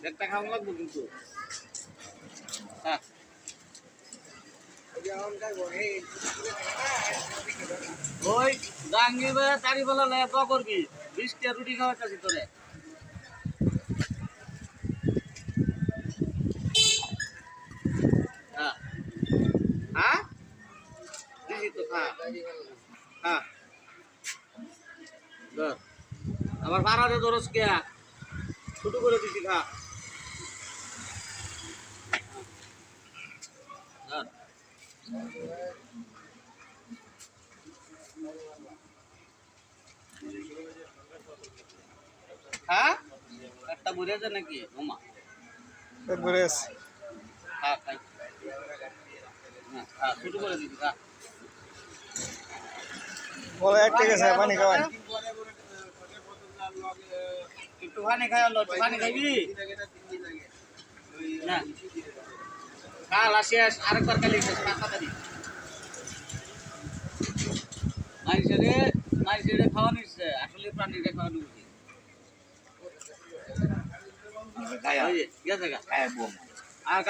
একটা খাওয়া লাগবে কিন্তু হ্যাঁ ওই গাঙ্গি তারি বলা ক করবি 20টা রুটি খাওয়াচ্ছি তোরে হ্যাঁ হ্যাঁ দিদি তো খা হ্যাঁ আবার বাড়াতে দরস কে ছোট করে দিছি খা হ্যাঁ একটা বুঝে আছে নাকি ওমা খা খাই হ্যাঁ খা ছোট করে দিছি খা বলে এক টাকা আছে পানি খাওয়াই একটু পানি খাওয়া লো পানি খাইবি না কাল আসিস আরেকবার কালি শেষ তাড়াতাড়ি মাইসেরে খাওয়া নিচ্ছে আসলে প্রাণীকে খাওয়ানো উচিত গায়া গেছে গা গায়া বম আর